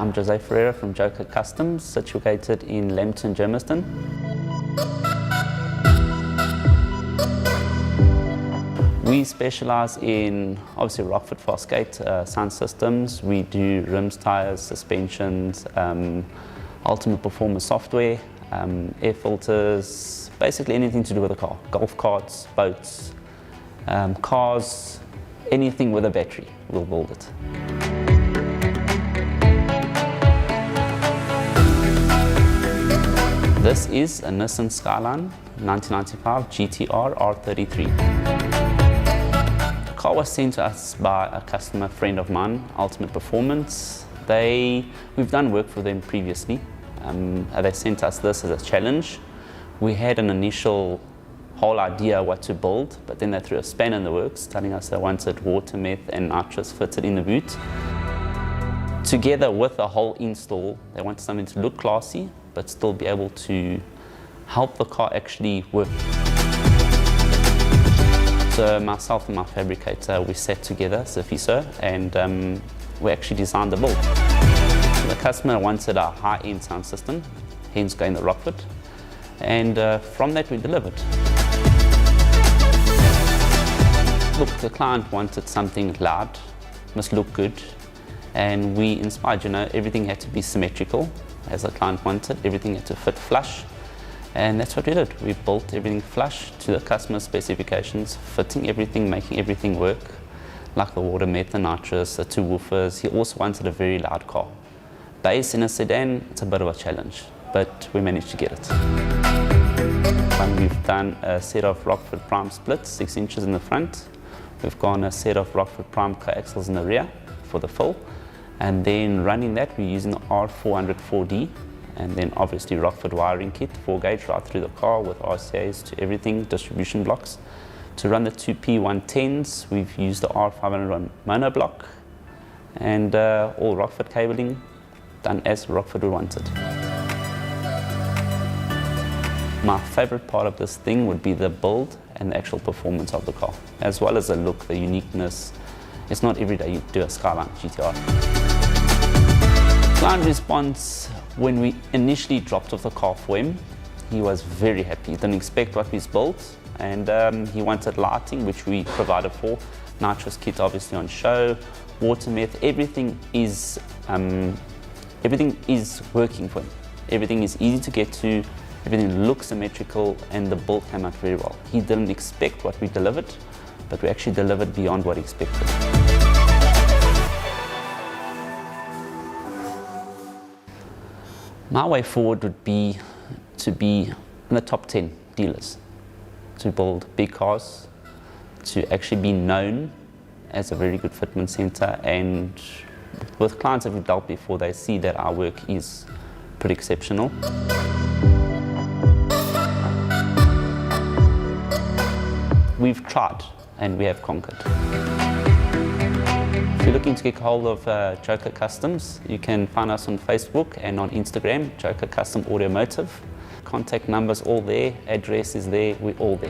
I'm José from Joker Customs, situated in Lambton, Germiston. We specialise in, obviously, Rockford Fosgate sound systems. We do rims, tyres, suspensions, ultimate performance software, air filters, basically anything to do with a car. Golf carts, boats, cars, anything with a battery, we'll build it. This is a Nissan Skyline 1995 GTR R33. The car was sent to us by a customer friend of mine, Ultimate Performance. We've done work for them previously. They sent us this as a challenge. We had an initial whole idea what to build, but then they threw a spanner in the works, telling us they wanted water meth and nitrous fitted in the boot. Together with the whole install, they wanted something to look classy, but still be able to help the car actually work. So myself and my fabricator, we sat together, Sofiso, and we actually designed the build. So the customer wanted a high-end sound system, hence going the Rockford, and from that we delivered. Look, the client wanted something loud, must look good, and we inspired, everything had to be symmetrical, as the client wanted, everything had to fit flush, and that's what we did. We built everything flush to the customer's specifications, fitting everything, making everything work, like the water meth, the nitrous, the two woofers. He also wanted a very loud car. Bass in a sedan, it's a bit of a challenge, but we managed to get it. We've done a set of Rockford Prime splits, 6 inches in the front. We've gone a set of Rockford Prime coaxials in the rear for the fill. And then running that, we're using the R400 4D, and then obviously Rockford wiring kit, 4-gauge right through the car with RCAs to everything, distribution blocks. To run the 2P110s, we've used the R500 monoblock, and all Rockford cabling done as Rockford would want it. My favorite part of this thing would be the build and the actual performance of the car, as well as the look, the uniqueness. It's not every day you do a Skyline GTR. Client response, when we initially dropped off the car for him, he was very happy. He didn't expect what we've built, and he wanted lighting, which we provided for. Nitrous kit obviously on show, water meth, everything is working for him. Everything is easy to get to, everything looks symmetrical, and the build came out very well. He didn't expect what we delivered, but we actually delivered beyond what he expected. My way forward would be to be in the top 10 dealers, to build big cars, to actually be known as a very good fitment center, and with clients that we've dealt before, they see that our work is pretty exceptional. We've tried and we have conquered. If you're looking to get hold of Joker Customs, you can find us on Facebook and on Instagram, Joker Custom Automotive. Contact numbers all there, address is there, we're all there.